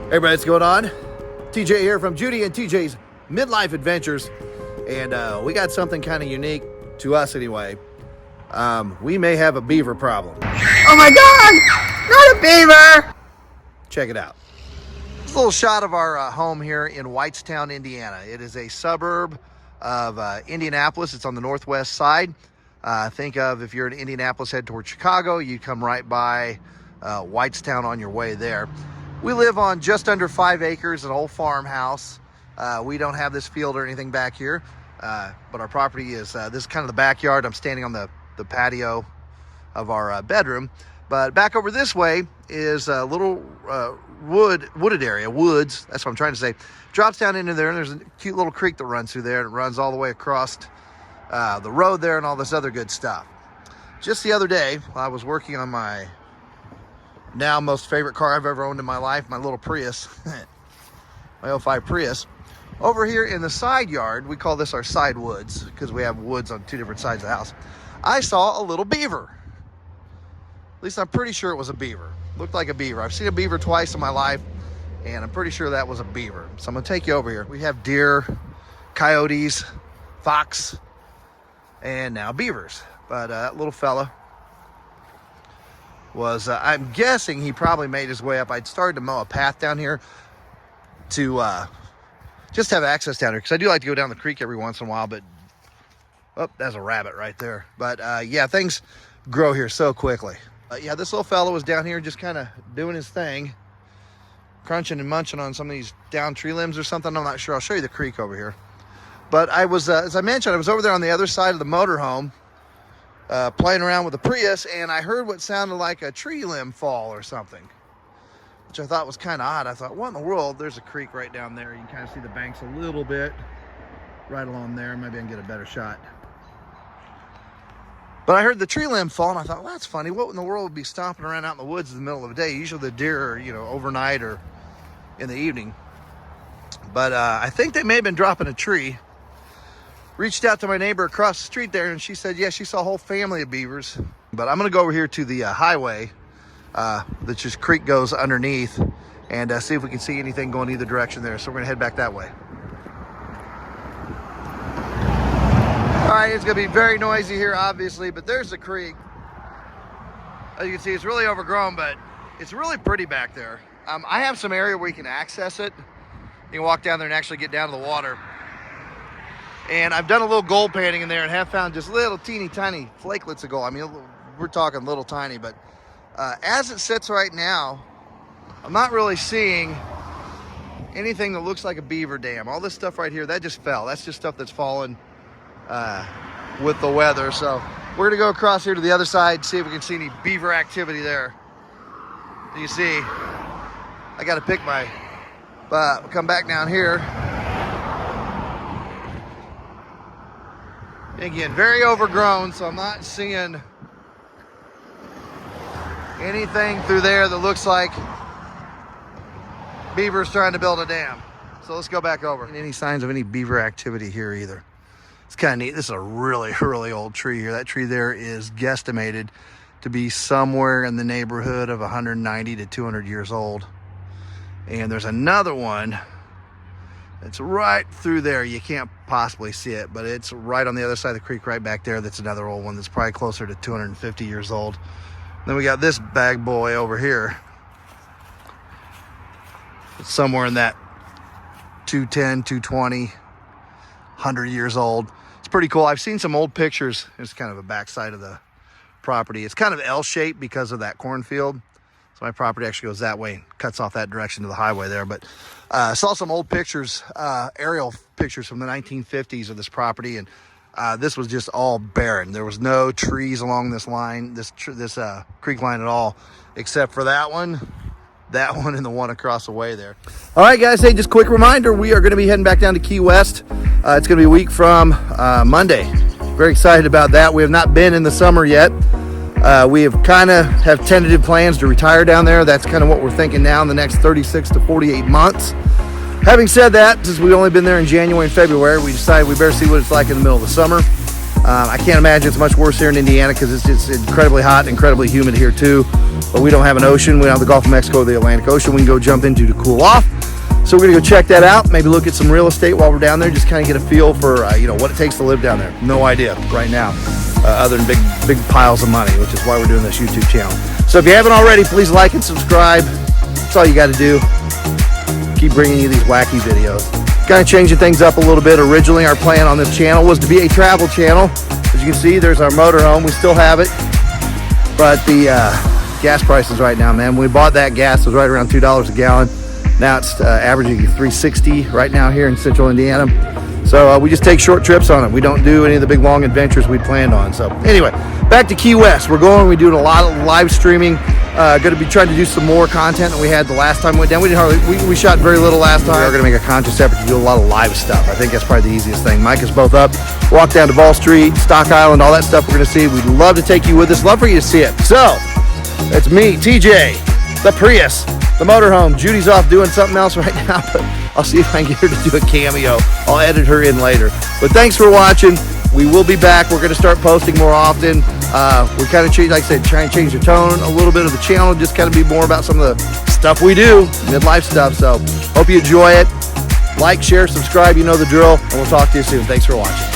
Hey everybody, what's going on? TJ here from Judy and TJ's Midlife Adventures. And we got something kind of unique to us anyway. We may have a beaver problem. Oh my God, not a beaver! Check it out. This is a little shot of our home here in Whitestown, Indiana. It is a suburb of Indianapolis. It's on the northwest side. Think of if you're in Indianapolis, head towards Chicago, you come right by Whitestown on your way there. We live on just under 5 acres, an old farmhouse. We don't have this field or anything back here, but our property is, this is kind of the backyard. I'm standing on the patio of our bedroom. But back over this way is a little wooded area, woods, that's what I'm trying to say. Drops down into there, and there's a cute little creek that runs through there, and it runs all the way across the road there and all this other good stuff. Just the other day, I was working on my now most favorite car I've ever owned in my life, my little Prius, my 05 Prius. Over here in the side yard, we call this our side woods because we have woods on 2 different sides of the house. I saw a little beaver. At least I'm pretty sure it was a beaver. Looked like a beaver. I've seen a beaver twice in my life, and I'm pretty sure that was a beaver. So I'm gonna take you over here. We have deer, coyotes, fox, and now beavers. But that little fella was, I'm guessing he probably made his way up. I'd started to mow a path down here to just have access down here, because I do like to go down the creek every once in a while, but, oh, that's a rabbit right there. But yeah, things grow here so quickly. Yeah, this little fella was down here just kind of doing his thing, crunching and munching on some of these down tree limbs or something. I'm not sure. I'll show you the creek over here. But I was, as I mentioned, I was over there on the other side of the motorhome, playing around with the Prius, and I heard what sounded like a tree limb fall or something, which I thought was kind of odd. I thought, what in the world? There's a creek right down there. You can kind of see the banks a little bit right along there. Maybe I can get a better shot. But I heard the tree limb fall, and I thought, well, that's funny. What in the world would be stomping around out in the woods in the middle of the day? Usually the deer are, you know, overnight or in the evening. But I think they may have been dropping a tree. Reached out to my neighbor across the street there, and she said, yeah, she saw a whole family of beavers. But I'm going to go over here to the highway that just creek goes underneath, and see if we can see anything going either direction there. So we're going to head back that way. All right, it's going to be very noisy here, obviously, but there's the creek. As you can see, it's really overgrown, but it's really pretty back there. I have some area where you can access it. You can walk down there and actually get down to the water. And I've done a little gold painting in there and have found just little teeny tiny flakelets of gold. I mean, we're talking little tiny, but as it sits right now, I'm not really seeing anything that looks like a beaver dam. All this stuff right here, that just fell. That's just stuff that's fallen with the weather. So we're gonna go across here to the other side, see if we can see any beaver activity there. You see, I gotta pick my, but come back down here. Again, very overgrown, so I'm not seeing anything through there that looks like beavers trying to build a dam. So let's go back over. Any signs of any beaver activity here either. It's kind of neat. This is a really, really old tree here. That tree there is guesstimated to be somewhere in the neighborhood of 190 to 200 years old. And there's another one it's right through there. You can't possibly see it, but it's right on the other side of the creek right back there. That's another old one that's probably closer to 250 years old. Then we got this bag boy over here. It's somewhere in that 210, 220, 100 years old. It's pretty cool. I've seen some old pictures. It's kind of a backside of the property. It's kind of L-shaped because of that cornfield. So my property actually goes that way and cuts off that direction to the highway there. But I saw some old pictures, aerial pictures from the 1950s of this property, and this was just all barren. There was no trees along this line, this creek line at all, except for that one, and the one across the way there. All right, guys, hey, just quick reminder, we are going to be heading back down to Key West. It's going to be a week from Monday. Very excited about that. We have not been in the summer yet. We have tentative plans to retire down there. That's kind of what we're thinking now in the next 36 to 48 months. Having said that, since we've only been there in January and February, we decided we better see what it's like in the middle of the summer. I can't imagine it's much worse here in Indiana because it's incredibly hot and incredibly humid here too. But we don't have an ocean. We don't have the Gulf of Mexico or the Atlantic Ocean we can go jump into to cool off. So we're gonna go check that out. Maybe look at some real estate while we're down there. Just kind of get a feel for what it takes to live down there. No idea right now, other than big piles of money, which is why we're doing this YouTube channel. So if you haven't already, please like and subscribe. That's all you got to do. Keep bringing you these wacky videos. Kind of changing things up a little bit. Originally, our plan on this channel was to be a travel channel. As you can see, there's our motorhome. We still have it, but the gas prices right now, man. When we bought that gas, it was right around $2 a gallon. Now it's averaging $3.60 right now here in central Indiana. So we just take short trips on it. We don't do any of the big long adventures we planned on. So anyway, back to Key West. We're doing a lot of live streaming. Going to be trying to do some more content than we had the last time we went down. We shot very little last time. We're going to make a conscious effort to do a lot of live stuff. I think that's probably the easiest thing. Mike is both up. Walk down to Ball Street, Stock Island, all that stuff we're going to see. We'd love to take you with us. Love for you to see it. So it's me, TJ, the Prius, the motorhome. Judy's off doing something else right now, but I'll see if I can get her to do a cameo. I'll edit her in later. But thanks for watching. We will be back. We're going to start posting more often. We kind of change, like I said, try and change the tone a little bit of the channel, just kind of be more about some of the stuff we do, midlife stuff. So hope you enjoy it. Like, share, subscribe. You know the drill, and we'll talk to you soon. Thanks for watching.